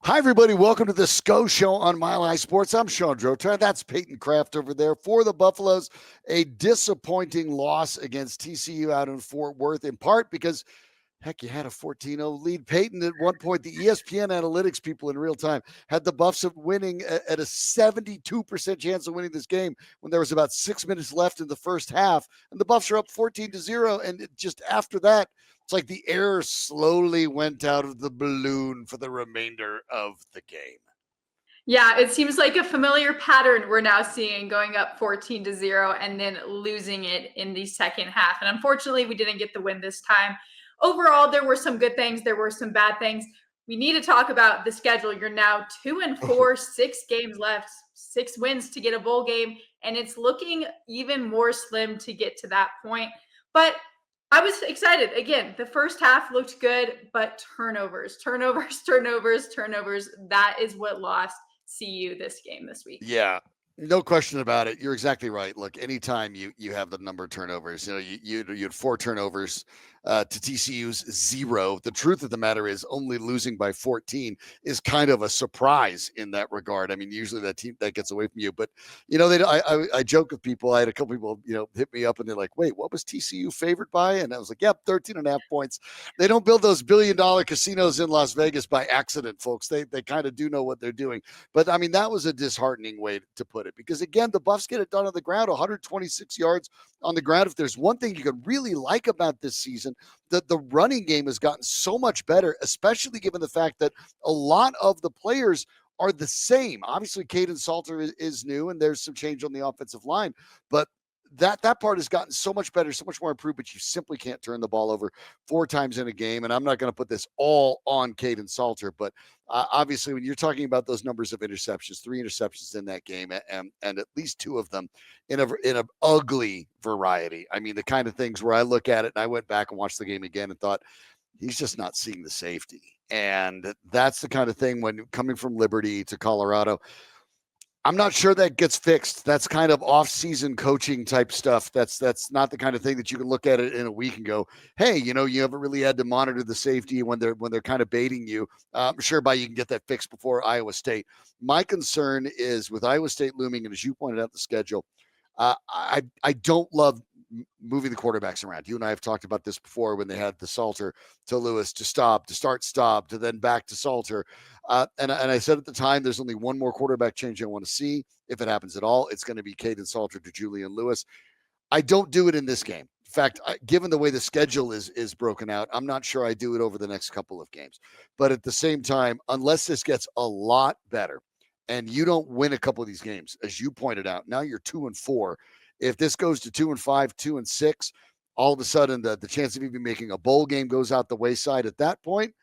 Hi, everybody. Welcome to the Sko Show on Mile High Sports. I'm Sean Drotar. That's Peyton Kraft over there for the Buffaloes. A disappointing loss against TCU out in Fort Worth, in part because, heck, you had a 14-0 lead. Peyton, at one point, the ESPN analytics people in real time had the Buffs winning at a 72% chance of winning this game when there was about 6 minutes left in the first half. And the Buffs are up 14-0. And just after that, it's like the air slowly went out of the balloon for the remainder of the game. Yeah, it seems like a familiar pattern we're now seeing, going up 14-0 and then losing it in the second half. And unfortunately, we didn't get the win this time. Overall, there were some good things, there were some bad things. We need to talk about the schedule. You're now 2-4, 6 games left, 6 wins to get a bowl game, and it's looking even more slim to get to that point. But I was excited. Again, the first half looked good, but turnovers. That is what lost CU this game this week. Yeah, no question about it. You're exactly right. Look, anytime you have the number of turnovers, you had 4 turnovers to TCU's 0. The truth of the matter is, only losing by 14 is kind of a surprise in that regard. I mean, usually that team that gets away from you, but I joke with people. I had a couple people hit me up and they're like, "Wait, what was TCU favored by?" And I was like, "Yep, 13.5 points." They don't build those billion-dollar casinos in Las Vegas by accident, folks. They kind of do know what they're doing. But I mean, that was a disheartening way to put it, because again, the Buffs get it done on the ground, 126 yards on the ground. If there's one thing you could really like about this season, the running game has gotten so much better, especially given the fact that a lot of the players are the same. Obviously, Kaidon Salter is new, and there's some change on the offensive line, but that part has gotten so much better, so much more improved, but you simply can't turn the ball over 4 times in a game. And I'm not going to put this all on Kaidon Salter, but obviously when you're talking about those numbers of interceptions, 3 interceptions in that game, and at least 2 of them in a ugly variety. I mean, the kind of things where I look at it and I went back and watched the game again and thought, he's just not seeing the safety. And that's the kind of thing when coming from Liberty to Colorado, I'm not sure that gets fixed. That's kind of off-season coaching type stuff. That's not the kind of thing that you can look at it in a week and go, "Hey, you haven't really had to monitor the safety when they're kind of baiting you." I'm sure you can get that fixed before Iowa State. My concern is with Iowa State looming, and as you pointed out, the schedule. I don't love moving the quarterbacks around. You and I have talked about this before when they had the Salter to Lewis to stop, to start, to then back to Salter. And I said at the time, there's only one more quarterback change I want to see. If it happens at all, it's going to be Kaidon Salter to Julian Lewis. I don't do it in this game. In fact, given the way the schedule is broken out, I'm not sure I do it over the next couple of games. But at the same time, unless this gets a lot better and you don't win a couple of these games, as you pointed out, now you're 2-4. If this goes to 2-5, 2-6, all of a sudden the chance of even making a bowl game goes out the wayside. At that point,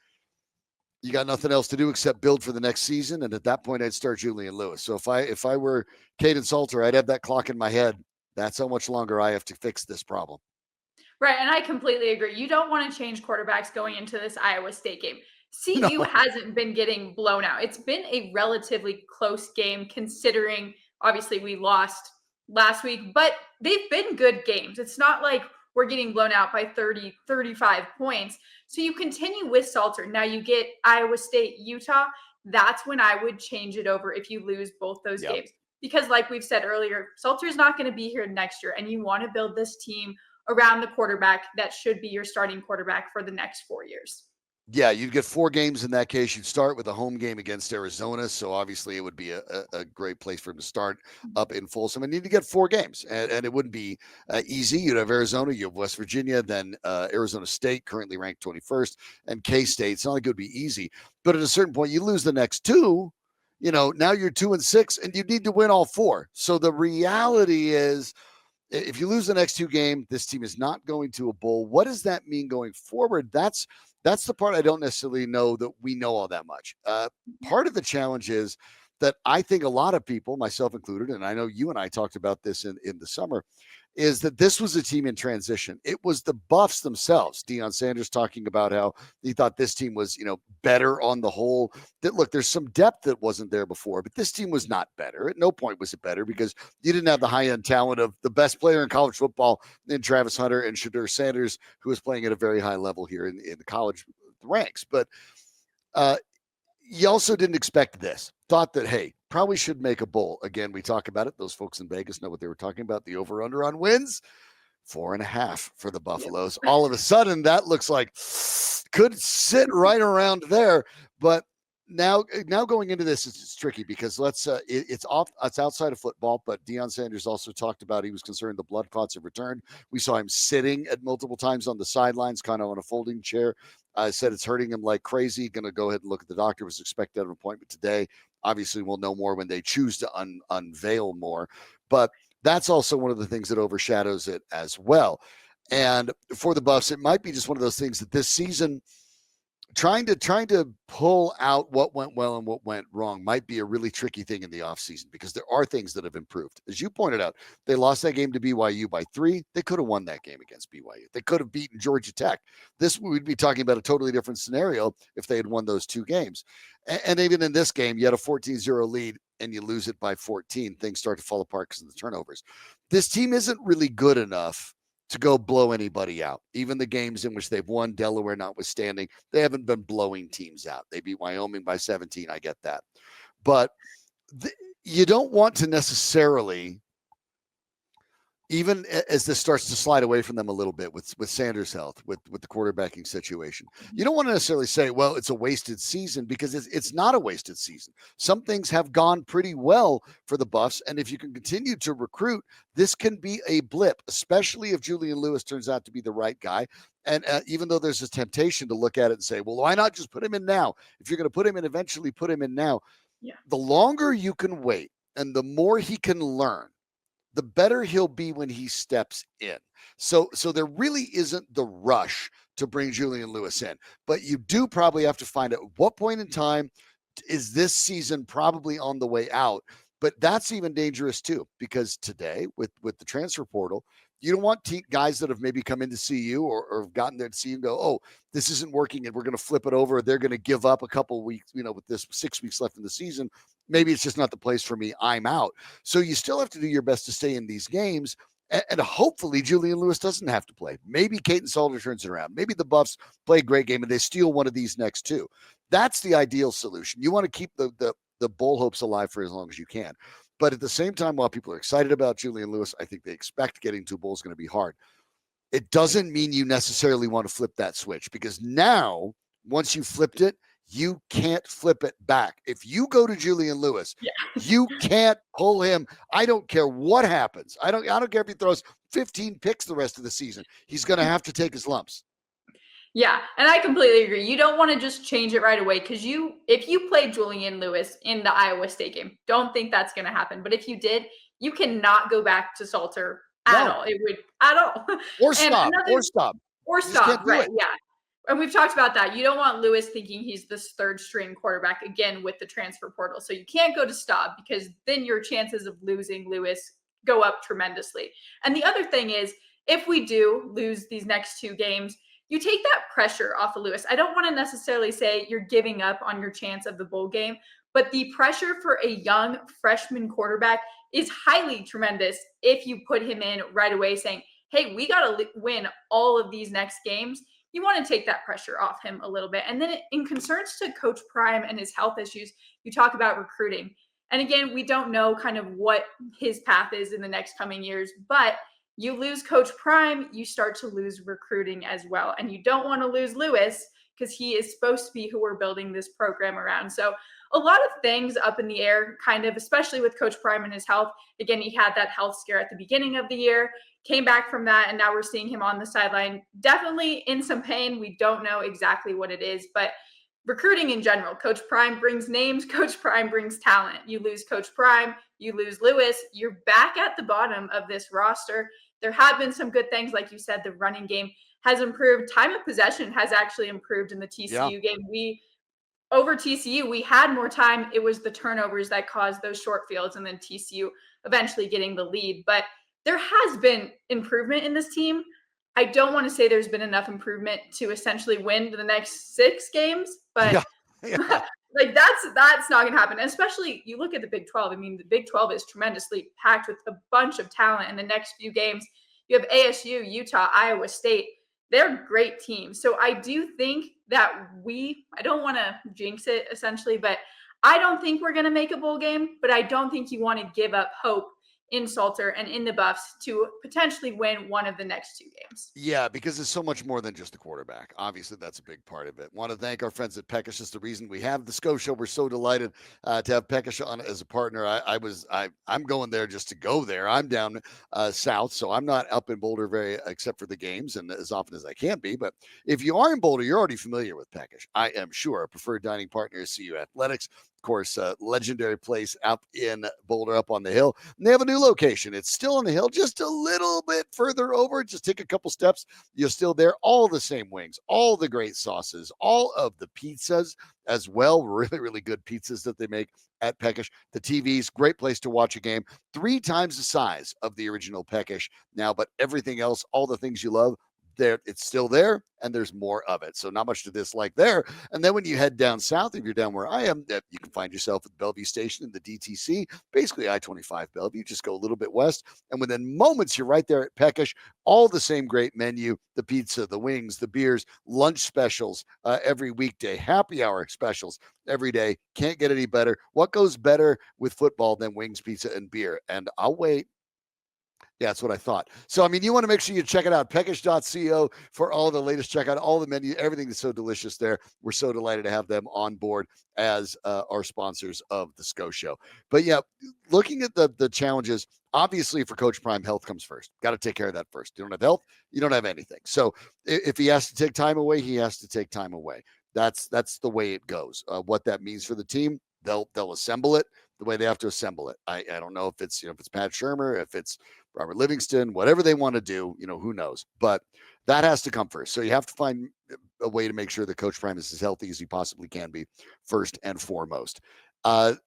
you got nothing else to do except build for the next season. And at that point, I'd start Julian Lewis. So if I were Kaidon Salter, I'd have that clock in my head. That's how much longer I have to fix this problem. Right, and I completely agree. You don't want to change quarterbacks going into this Iowa State game. No. CU hasn't been getting blown out. It's been a relatively close game, considering obviously we lost last week, but they've been good games. It's not like we're getting blown out by 30, 35 points. So you continue with Salter. Now you get Iowa State, Utah. That's when I would change it over if you lose both those games. Because like we've said earlier, Salter's not going to be here next year, and you want to build this team around the quarterback that should be your starting quarterback for the next 4 years. Yeah, you'd get 4 games in that case. You'd start with a home game against Arizona, so obviously it would be a great place for him to start up in Folsom. And need to get 4 games, and it wouldn't be easy. You'd have Arizona, you have West Virginia, then Arizona State, currently ranked 21st, and K-State. It's not like it would be easy. But at a certain point, you lose the next 2, now you're 2-6, and you need to win all 4. So the reality is, if you lose the next 2 games, this team is not going to a bowl. What does that mean going forward? That's the part I don't necessarily know that we know all that much. Part of the challenge is that I think a lot of people, myself included, and I know you and I talked about this in the summer, is that this was a team in transition. It was the Buffs themselves. Deion Sanders talking about how he thought this team was, better on the whole. That look, there's some depth that wasn't there before, but this team was not better. At no point was it better because you didn't have the high-end talent of the best player in college football in Travis Hunter and Shedeur Sanders, who was playing at a very high level here in the college ranks. But you also didn't expect this. Thought that, hey, probably should make a bowl. Again, we talk about it. Those folks in Vegas know what they were talking about. The over-under on wins, 4.5 for the Buffaloes. Yep. All of a sudden, that looks like could sit right around there. But now going into this, it's tricky because it's outside of football. But Deion Sanders also talked about he was concerned the blood clots have returned. We saw him sitting at multiple times on the sidelines, kind of on a folding chair. I said it's hurting him like crazy. Going to go ahead and look at the doctor. Was expected an appointment today. Obviously, we'll know more when they choose to unveil more. But that's also one of the things that overshadows it as well. And for the Buffs, it might be just one of those things that this season, trying to pull out what went well and what went wrong might be a really tricky thing in the offseason because there are things that have improved. As you pointed out, they lost that game to BYU by 3. They could have won that game against BYU. They could have beaten Georgia Tech. We'd be talking about a totally different scenario if they had won those 2 games. And even in this game, you had a 14-0 lead and you lose it by 14. Things start to fall apart because of the turnovers. This team isn't really good enough to go blow anybody out. Even the games in which they've won, Delaware notwithstanding, they haven't been blowing teams out. They beat Wyoming by 17. I get that. But you don't want to necessarily, even as this starts to slide away from them a little bit with Sanders' health, with the quarterbacking situation, you don't want to necessarily say, well, it's a wasted season because it's not a wasted season. Some things have gone pretty well for the Buffs. And if you can continue to recruit, this can be a blip, especially if Julian Lewis turns out to be the right guy. And even though there's a temptation to look at it and say, well, why not just put him in now? If you're going to put him in, eventually put him in now. Yeah. The longer you can wait and the more he can learn, the better he'll be when he steps in. So there really isn't the rush to bring Julian Lewis in, but you do probably have to find out at what point in time is this season probably on the way out. But that's even dangerous too, because today with the transfer portal, you don't want guys that have maybe come in to see you or have gotten there to see you and go, oh, this isn't working and we're going to flip it over. They're going to give up a couple of weeks, with this 6 weeks left in the season. Maybe it's just not the place for me. I'm out. So you still have to do your best to stay in these games. And hopefully Julian Lewis doesn't have to play. Maybe Kaidon Salter turns it around. Maybe the Buffs play a great game and they steal one of these next 2. That's the ideal solution. You want to keep the bowl hopes alive for as long as you can. But at the same time, while people are excited about Julian Lewis, I think they expect getting to a bowl is going to be hard. It doesn't mean you necessarily want to flip that switch because now, once you flipped it, you can't flip it back. If you go to Julian Lewis, you can't pull him. I don't care what happens. I don't care if he throws 15 picks the rest of the season. He's going to have to take his lumps. Yeah, and I completely agree. You don't want to just change it right away because if you play Julian Lewis in the Iowa State game, don't think that's going to happen. But if you did, you cannot go back to Salter at all. It would at all. Or stop. Right? Yeah. And we've talked about that. You don't want Lewis thinking he's this 3rd string quarterback again with the transfer portal. So you can't go to Staub because then your chances of losing Lewis go up tremendously. And the other thing is, if we do lose these next 2 games, you take that pressure off of Lewis. I don't want to necessarily say you're giving up on your chance of the bowl game, but the pressure for a young freshman quarterback is highly tremendous if you put him in right away saying, hey, we got to win all of these next games. You want to take that pressure off him a little bit. And then in concerns to Coach Prime and his health issues, you talk about recruiting. And again, we don't know kind of what his path is in the next coming years, but you lose Coach Prime, you start to lose recruiting as well. And you don't want to lose Lewis because he is supposed to be who we're building this program around. So a lot of things up in the air, kind of, especially with Coach Prime and his health. Again, he had that health scare at the beginning of the year, came back from that, and now we're seeing him on the sideline. Definitely in some pain. We don't know exactly what it is, but recruiting in general, Coach Prime brings names, Coach Prime brings talent. You lose Coach Prime, you lose Lewis, you're back at the bottom of this roster. There have been some good things. Like you said, the running game has improved. Time of possession has actually improved in the TCU game. Over TCU, we had more time. It was the turnovers that caused those short fields and then TCU eventually getting the lead. But there has been improvement in this team. I don't want to say there's been enough improvement to essentially win the next 6 games, but like that's not going to happen. Especially you look at the Big 12. I mean, the Big 12 is tremendously packed with a bunch of talent in the next few games. You have ASU, Utah, Iowa State. they're a great team. So I do think that I don't want to jinx it essentially, but I don't think we're going to make a bowl game, but I don't think you want to give up hope in Salter and in the Buffs to potentially win one of the next 2 games. Yeah, because it's so much more than just the quarterback. Obviously, that's a big part of it. Want to thank our friends at Peckish. It's the reason we have the Sko Show. We're so delighted to have Peckish on as a partner. I'm going there just to go there. I'm down south, so I'm not up in Boulder except for the games and as often as I can be. But if you are in Boulder, you're already familiar with Peckish. I am sure. A preferred dining partner is CU Athletics. Of course, legendary place up in Boulder, up on the hill. And they have a new location. It's still on the hill, just a little bit further over. Just take a couple steps. You're still there. All the same wings, all the great sauces, all of the pizzas as well. Really, really good pizzas that they make at Peckish. The TV's great place to watch a game. 3 times the size of the original Peckish now, but everything else, all the things you love, there it's still there, and there's more of it. So not much to dislike there. And then when you head down south, if you're down where I am, you can find yourself at Bellevue Station in the DTC, basically I-25 Bellevue. Just go a little bit west, and within moments you're right there at Peckish. All the same great menu: the pizza, the wings, the beers, lunch specials every weekday, happy hour specials every day. Can't get any better. What goes better with football than wings, pizza, and beer? And I'll wait. Yeah, that's what I thought. So, I mean, you want to make sure you check it out, peckish.co, for all the latest. Check out all the menu. Everything is so delicious there. We're so delighted to have them on board as our sponsors of the Sko Show. But yeah, looking at the challenges, obviously for Coach Prime, health comes first. Got to take care of that first. You don't have health, you don't have anything. So if he has to take time away, he has to take time away. That's the way it goes. What that means for the team, they'll assemble it the way they have to assemble it. I don't know if it's if it's Pat Shermer, if it's Robert Livingston, whatever they want to do, who knows? But that has to come first. So you have to find a way to make sure that Coach Prime is as healthy as he possibly can be, first and foremost. How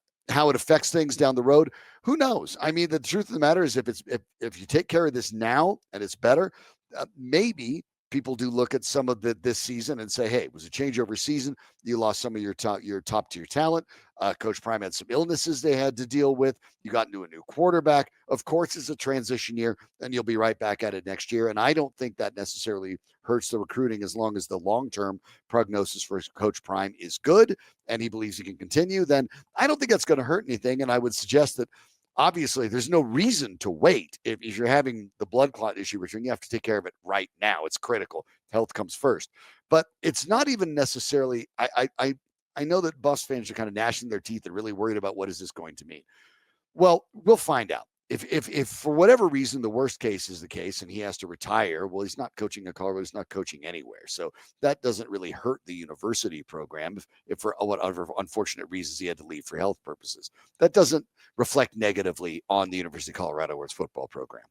it affects things down the road, who knows? I mean, the truth of the matter is, if you take care of this now and it's better, maybe people do look at some of this season and say, hey, it was a changeover season. You lost some of your top tier talent. Coach Prime had some illnesses they had to deal with. You got into a new quarterback. Of course, it's a transition year, and you'll be right back at it next year. And I don't think that necessarily hurts the recruiting, as long as the long-term prognosis for Coach Prime is good and he believes he can continue. Then I don't think that's going to hurt anything. And I would suggest that obviously there's no reason to wait. If you're having the blood clot issue return, you have to take care of it right now. It's critical. Health comes first. But it's not even necessarily, I know that Buffs fans are kind of gnashing their teeth and really worried about what is this going to mean. Well, we'll find out. If for whatever reason the worst case is the case and he has to retire, well, he's not coaching at Colorado, he's not coaching anywhere. So that doesn't really hurt the university program if for whatever unfortunate reasons he had to leave for health purposes. That doesn't reflect negatively on the University of Colorado or its football program.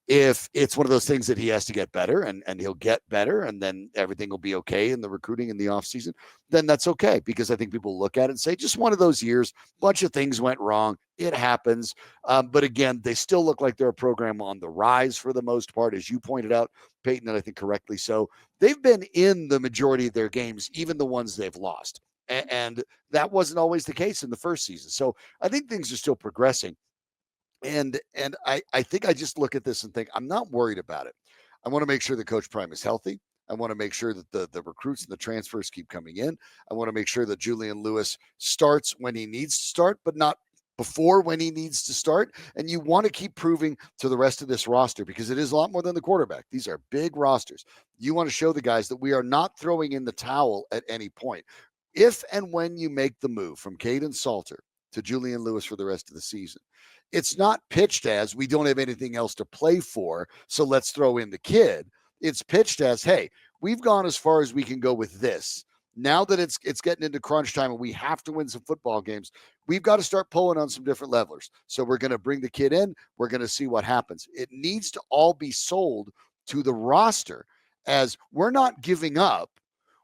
If it's one of those things that he has to get better and he'll get better and then everything will be okay in the recruiting in the offseason, then that's okay, because I think people look at it and say, just one of those years, bunch of things went wrong. It happens. But again, they still look like they're a program on the rise for the most part, as you pointed out, Peyton, and I think correctly so. They've been in the majority of their games, even the ones they've lost. And that wasn't always the case in the first season. So I think things are still progressing. And I think I just look at this and think, I'm not worried about it. I want to make sure that Coach Prime is healthy. I want to make sure that the recruits and the transfers keep coming in. I want to make sure that Julian Lewis starts when he needs to start, but not before when he needs to start. And you want to keep proving to the rest of this roster, because it is a lot more than the quarterback. These are big rosters. You want to show the guys that we are not throwing in the towel at any point. If and when you make the move from Kaidon Salter to Julian Lewis for the rest of the season, it's not pitched as we don't have anything else to play for, so let's throw in the kid. It's pitched as, hey, we've gone as far as we can go with this. Now that it's getting into crunch time and we have to win some football games, we've got to start pulling on some different levelers. So we're going to bring the kid in. We're going to see what happens. It needs to all be sold to the roster as we're not giving up.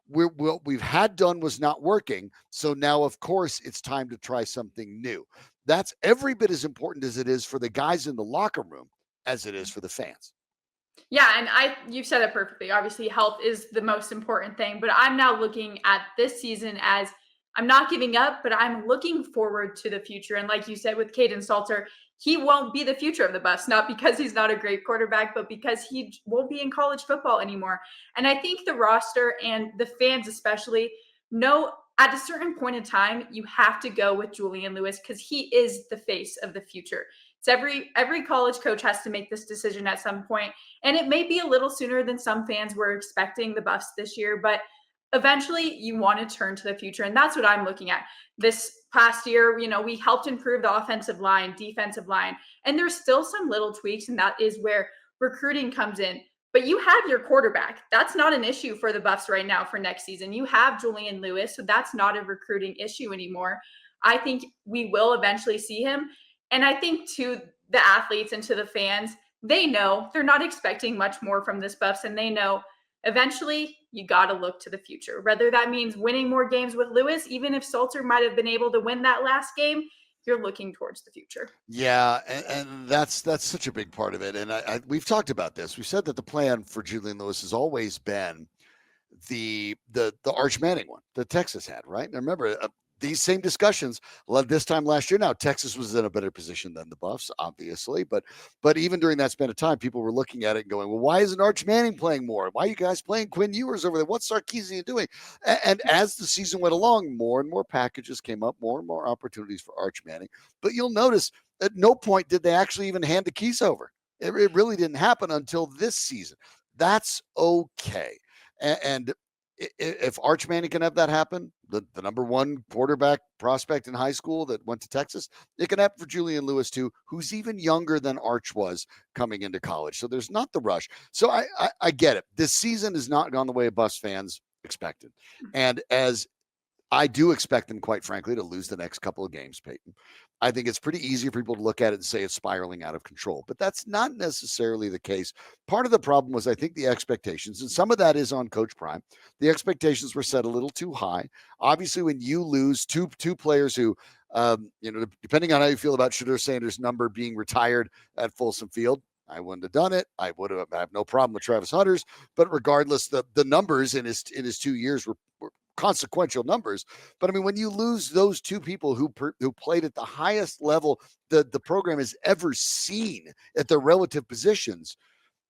What we've had done was not working. So now, of course, it's time to try something new. That's every bit as important as it is for the guys in the locker room as it is for the fans. Yeah, and you've said it perfectly. Obviously, health is the most important thing, but I'm now looking at this season as I'm not giving up, but I'm looking forward to the future. And like you said with Kaidon Salter, he won't be the future of the Buffs, not because he's not a great quarterback, but because he won't be in college football anymore. And I think the roster and the fans especially know at a certain point in time, you have to go with Julian Lewis because he is the face of the future. It's every college coach has to make this decision at some point, and it may be a little sooner than some fans were expecting the Buffs this year, but eventually you want to turn to the future, and that's what I'm looking at. This past year, we helped improve the offensive line, defensive line, and there's still some little tweaks, and that is where recruiting comes in. But you have your quarterback. That's not an issue for the Buffs right now for next season. You have Julian Lewis, so that's not a recruiting issue anymore. I think we will eventually see him. And I think to the athletes and to the fans, they know they're not expecting much more from this Buffs, and they know eventually you got to look to the future. Whether that means winning more games with Lewis, even if Salter might have been able to win that last game, you're looking towards the future. Yeah, and that's such a big part of it. And we've talked about this. We said that the plan for Julian Lewis has always been the Arch Manning one that Texas had, right? And remember, these same discussions led this time last year. Now, Texas was in a better position than the Buffs, obviously, but even during that span of time, people were looking at it and going, well, why isn't Arch Manning playing more? Why are you guys playing Quinn Ewers over there? What's Sarkisian doing? And as the season went along, more and more packages came up, more and more opportunities for Arch Manning. But you'll notice at no point did they actually even hand the keys over. It really didn't happen until this season. That's okay. And if Arch Manning can have that happen, the number one quarterback prospect in high school that went to Texas, it can happen for Julian Lewis too, who's even younger than Arch was coming into college. So there's not the rush. So I get it. This season has not gone the way of Buffs fans expected. And as I do expect them, quite frankly, to lose the next couple of games, Peyton. I think it's pretty easy for people to look at it and say it's spiraling out of control, but that's not necessarily the case. Part of the problem was, I think, the expectations, and some of that is on Coach Prime. The expectations were set a little too high. Obviously, when you lose two players who, depending on how you feel about Shedeur Sanders' number being retired at Folsom Field, I wouldn't have done it. I have no problem with Travis Hunter's, but regardless, the numbers in his 2 years were consequential numbers. But I mean, when you lose those two people who played at the highest level the program has ever seen at their relative positions,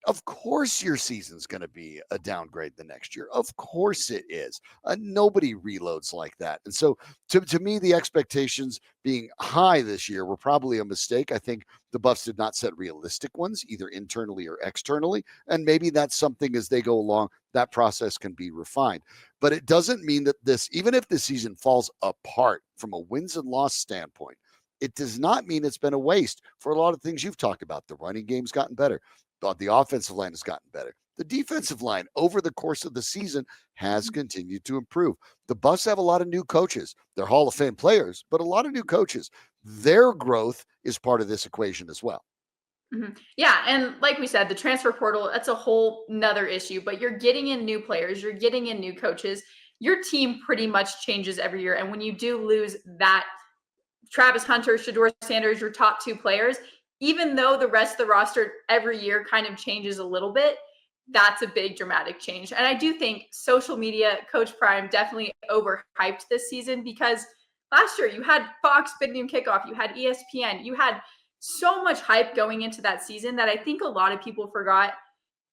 of course your season's going to be a downgrade the next year. Of course it is. Nobody reloads like that. And so to me, the expectations being high this year were probably a mistake. I think the Buffs did not set realistic ones, either internally or externally. And maybe that's something as they go along, that process can be refined. But it doesn't mean that even if the season falls apart from a wins and loss standpoint, it does not mean it's been a waste for a lot of things you've talked about. The running game's gotten better. The offensive line has gotten better. The defensive line over the course of the season has continued to improve. The Buffs have a lot of new coaches. They're Hall of Fame players, but a lot of new coaches. Their growth is part of this equation as well. Mm-hmm. Yeah. And like we said, the transfer portal, that's a whole nother issue, but you're getting in new players, you're getting in new coaches. Your team pretty much changes every year. And when you do lose that Travis Hunter, Shedeur Sanders, your top two players, even though the rest of the roster every year kind of changes a little bit, that's a big dramatic change. And I do think social media, Coach Prime definitely overhyped this season because last year you had Fox Big Noon Kickoff, you had ESPN, you had so much hype going into that season that I think a lot of people forgot.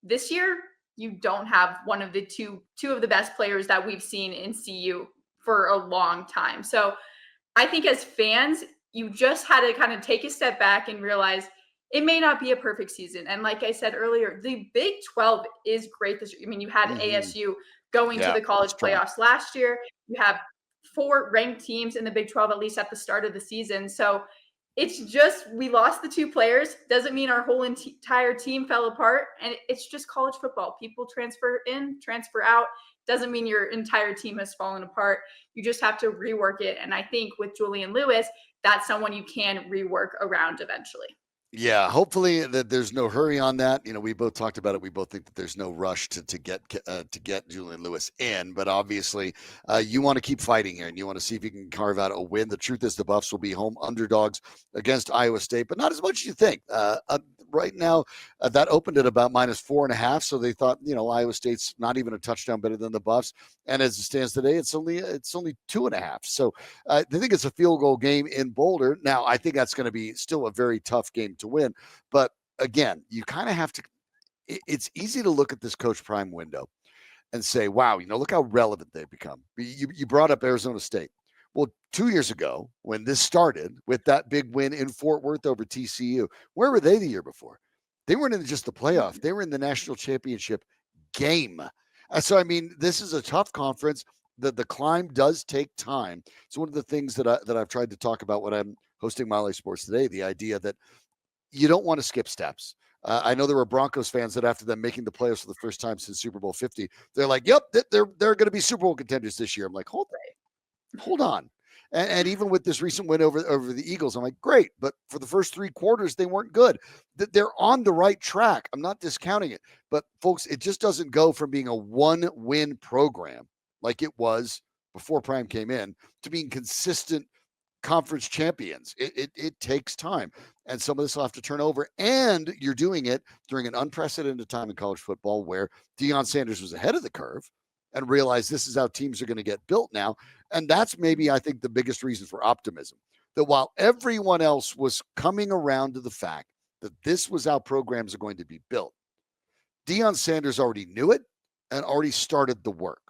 This year, you don't have one of the two of the best players that we've seen in CU for a long time. So I think as fans, you just had to kind of take a step back and realize it may not be a perfect season. And like I said earlier, the Big 12 is great this year. I mean, you had ASU going to the college playoffs last year. You have 4 ranked teams in the Big 12, at least at the start of the season. So it's just, we lost the 2 players. Doesn't mean our whole entire team fell apart. And it's just college football. People transfer in, transfer out. Doesn't mean your entire team has fallen apart. You just have to rework it. And I think with Julian Lewis, that's someone you can rework around eventually. Yeah, hopefully that there's no hurry on that. We both talked about it. We both think that there's no rush to get Julian Lewis in, but obviously you want to keep fighting here and you want to see if you can carve out a win. The truth is the Buffs will be home underdogs against Iowa State, but not as much as you think. right now. That opened at about -4.5. So they thought, Iowa State's not even a touchdown better than the Buffs. And as it stands today, it's only 2.5. So they think it's a field goal game in Boulder. Now, I think that's going to be still a very tough game to win. But again, you kind of have to, it's easy to look at this Coach Prime window and say, wow, look how relevant they've become. You brought up Arizona State. Well, 2 years ago, when this started with that big win in Fort Worth over TCU, where were they the year before? They weren't in just the playoff. They were in the national championship game. So, I mean, this is a tough conference. The climb does take time. It's one of the things that I've tried to talk about when I'm hosting Mile Sports Today, the idea that you don't want to skip steps. I know there were Broncos fans that after them making the playoffs for the first time since Super Bowl 50, they're like, yep, they're going to be Super Bowl contenders this year. I'm like, hold on. And even with this recent win over the Eagles, I'm like, great. But for the first 3 quarters, they weren't good. They're on the right track. I'm not discounting it. But folks, it just doesn't go from being a 1-win program like it was before Prime came in to being consistent conference champions. It takes time. And some of this will have to turn over. And you're doing it during an unprecedented time in college football where Deion Sanders was ahead of the curve and realized this is how teams are going to get built now. And that's maybe, I think, the biggest reason for optimism, that while everyone else was coming around to the fact that this was how programs are going to be built, Deion Sanders already knew it and already started the work.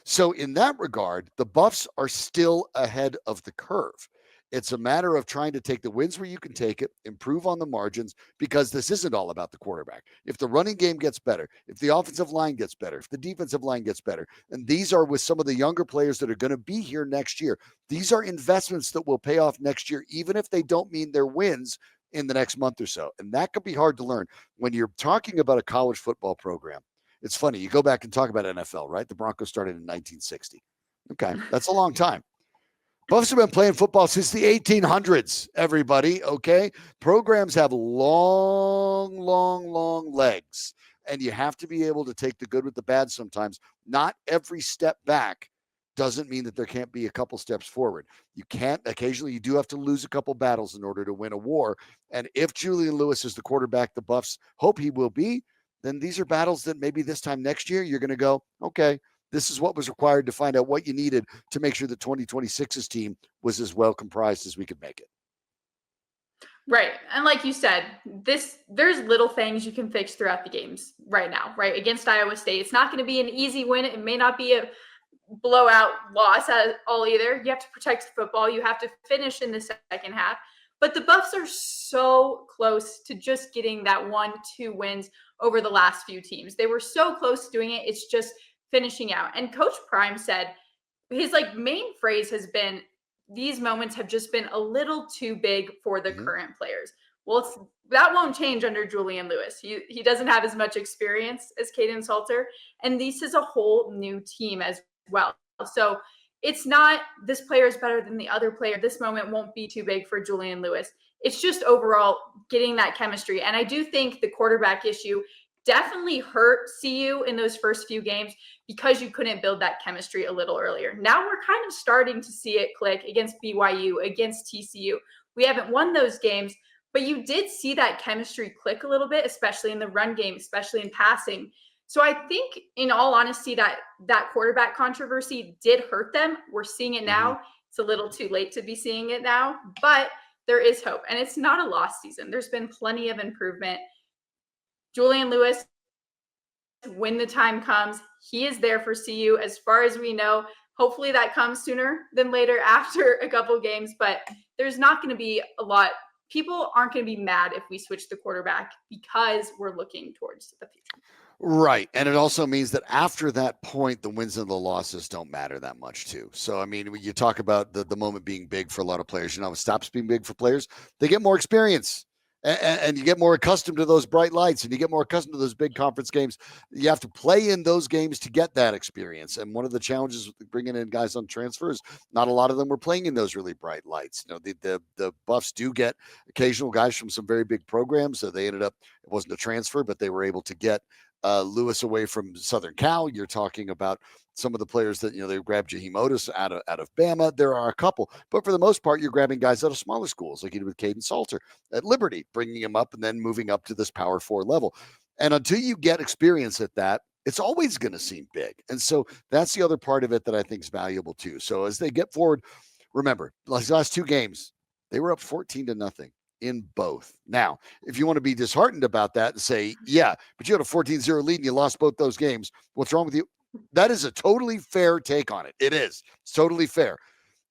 So in that regard, the Buffs are still ahead of the curve. It's a matter of trying to take the wins where you can take it, improve on the margins, because this isn't all about the quarterback. If the running game gets better, if the offensive line gets better, if the defensive line gets better, and these are with some of the younger players that are going to be here next year, these are investments that will pay off next year, even if they don't mean their wins in the next month or so. And that could be hard to learn when you're talking about a college football program. It's funny. You go back and talk about NFL, right? The Broncos started in 1960. Okay, that's a long time. Buffs have been playing football since the 1800s, everybody, okay? Programs have long, long, long legs, and you have to be able to take the good with the bad sometimes. Not every step back doesn't mean that there can't be a couple steps forward. You can't, occasionally you do have to lose a couple battles in order to win a war. And if Julian Lewis is the quarterback the Buffs hope he will be, then these are battles that maybe this time next year you're going to go, okay, this is what was required to find out what you needed to make sure the 2026's team was as well comprised as we could make it. Right. And like you said, there's little things you can fix throughout the games right now, right? Against Iowa State, it's not going to be an easy win. It may not be a blowout loss at all either. You have to protect the football. You have to finish in the second half. But the Buffs are so close to just getting that 1-2 wins over the last few teams. They were so close to doing it. It's just finishing out. And Coach Prime said his main phrase has been, these moments have just been a little too big for the current players. Well, that won't change under Julian Lewis. He doesn't have as much experience as Kaidon Salter, and this is a whole new team as well. So it's not this player is better than the other player. This moment won't be too big for Julian Lewis. It's just overall getting that chemistry. And I do think the quarterback issue definitely hurt CU in those first few games because you couldn't build that chemistry a little earlier. Now we're kind of starting to see it click against BYU, against TCU. We haven't won those games, but you did see that chemistry click a little bit, especially in the run game, especially in passing. So I think, in all honesty, that quarterback controversy did hurt them. We're seeing it now. It's a little too late to be seeing it now, but there is hope. And it's not a lost season. There's been plenty of improvement. Julian Lewis, when the time comes, he is there for CU as far as we know. Hopefully that comes sooner than later after a couple games, but there's not going to be a lot. People aren't going to be mad if we switch the quarterback because we're looking towards the future. Right. And it also means that after that point, the wins and the losses don't matter that much too. So, I mean, when you talk about the moment being big for a lot of players, it stops being big for players. They get more experience. And you get more accustomed to those bright lights and you get more accustomed to those big conference games. You have to play in those games to get that experience. And one of the challenges with bringing in guys on transfers, not a lot of them were playing in those really bright lights. The Buffs do get occasional guys from some very big programs. So they ended up, it wasn't a transfer, but they were able to get Lewis away from Southern Cal. You're talking about some of the players that, they grabbed Jaheim Otis out of Bama. There are a couple, but for the most part, you're grabbing guys out of smaller schools, like you did with Kaidon Salter at Liberty, bringing him up and then moving up to this Power 4 level. And until you get experience at that, it's always going to seem big. And so that's the other part of it that I think is valuable too. So as they get forward, remember, last two games, they were up 14-0 in both. Now, if you want to be disheartened about that and say, yeah, but you had a 14-0 lead and you lost both those games, what's wrong with you? That is a totally fair take on it. It is. It's totally fair.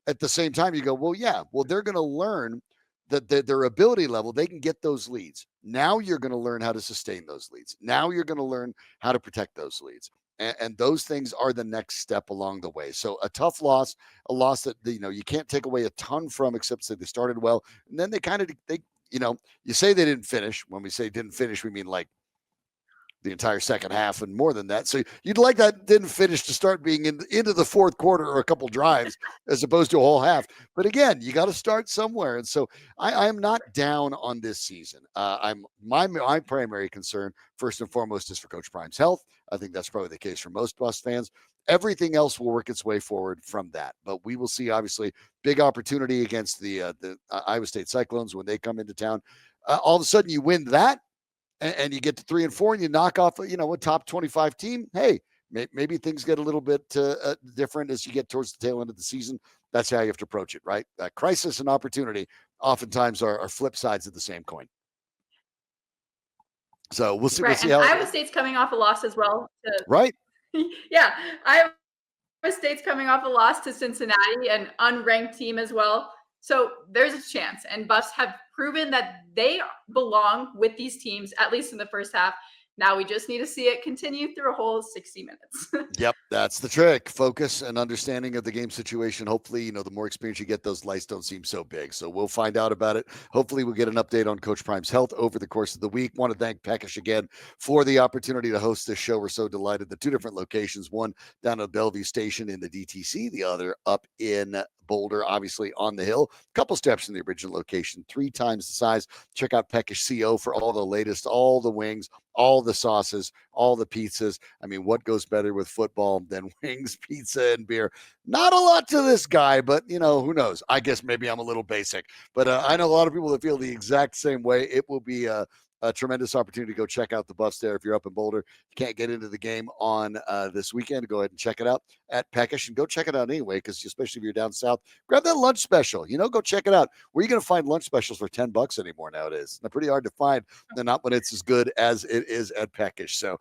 At the same time, you go, well, yeah, well, they're going to learn that their ability level, they can get those leads. Now you're going to learn how to sustain those leads. Now you're going to learn how to protect those leads. And those things are the next step along the way. So a tough loss, a loss that, you can't take away a ton from, except that they started well. And then you say they didn't finish. When we say didn't finish, we mean like the entire second half and more than that. So you'd like that didn't finish to start being into the fourth quarter or a couple drives as opposed to a whole half. But again, you got to start somewhere. And so I am not down on this season. My primary concern, first and foremost, is for Coach Prime's health. I think that's probably the case for most Bus fans. Everything else will work its way forward from that. But we will see, obviously, big opportunity against the Iowa State Cyclones when they come into town. All of a sudden, you win that, and you get to 3-4 and you knock off, a top 25 team. Hey, maybe things get a little bit different as you get towards the tail end of the season. That's how you have to approach it, right? Crisis and opportunity oftentimes are flip sides of the same coin. So we'll see. Right. We'll see and how Iowa State's coming off a loss as well. Right. Yeah. Iowa State's coming off a loss to Cincinnati, an unranked team as well. So there's a chance. And Buffs have proven that they belong with these teams, at least in the first half. Now we just need to see it continue through a whole 60 minutes. Yep, that's the trick. Focus and understanding of the game situation. Hopefully, the more experience you get, those lights don't seem so big. So we'll find out about it. Hopefully, we'll get an update on Coach Prime's health over the course of the week. Want to thank Peckish again for the opportunity to host this show. We're so delighted. The two different locations, one down at Bellevue Station in the DTC, the other up in Boulder, obviously on the hill. A couple steps from the original location, 3 times the size. Check out Peckish CO for all the latest, all the wings, all the sauces, all the pizzas. I mean, what goes better with football than wings, pizza, and beer? Not a lot to this guy, but who knows? I guess maybe I'm a little basic, but I know a lot of people that feel the exact same way. It will be a tremendous opportunity to go check out the Buffs there. If you're up in Boulder, you can't get into the game on this weekend, go ahead and check it out at Peckish, and go check it out anyway, because especially if you're down south, grab that lunch special. Go check it out. Where are you going to find lunch specials for $10 anymore nowadays? They're pretty hard to find. They're not when it's as good as it is at Peckish. So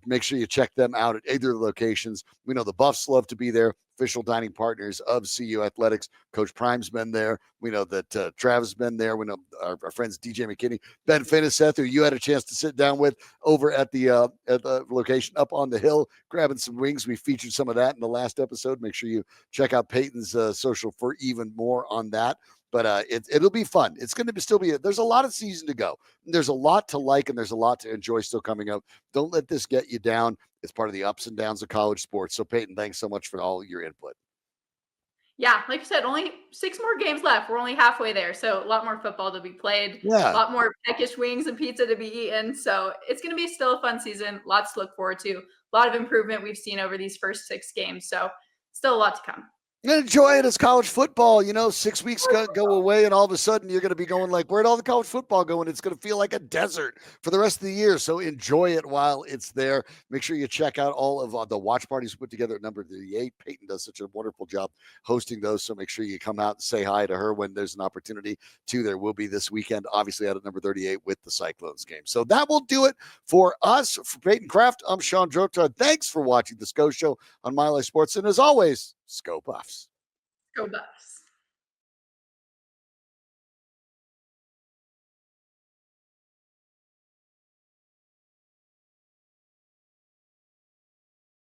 make sure you check them out at either of the locations. We know the Buffs love to be there. Official dining partners of CU Athletics. Coach Prime's been there. We know that Travis has been there. We know our friends DJ McKinney, Ben Finiseth, who you had a chance to sit down with over at the location up on the hill, grabbing some wings. We featured some of that in the last episode. Make sure you check out Peyton's social for even more on that. But it'll be fun. It's going to still be. There's a lot of season to go. There's a lot to like, and there's a lot to enjoy still coming up. Don't let this get you down. It's part of the ups and downs of college sports. So Peyton, thanks so much for all your input. Yeah, like you said, only 6 more games left. We're only halfway there. So a lot more football to be played. Yeah. A lot more Peckish wings and pizza to be eaten. So it's going to be still a fun season. Lots to look forward to. A lot of improvement we've seen over these first 6 games. So still a lot to come. Enjoy it as college football. 6 weeks go away, and all of a sudden you're going to be going like, where'd all the college football go? And it's going to feel like a desert for the rest of the year. So enjoy it while it's there. Make sure you check out all of the watch parties put together at number 38. Peyton does such a wonderful job hosting those. So make sure you come out and say hi to her when there's an opportunity to. There will be this weekend, obviously, out at number 38 with the Cyclones game. So that will do it for us. For Peyton Kraft, I'm Sean Drota. Thanks for watching the Sko Show on My Life Sports. And as always, Sko Buffs. Go Buffs.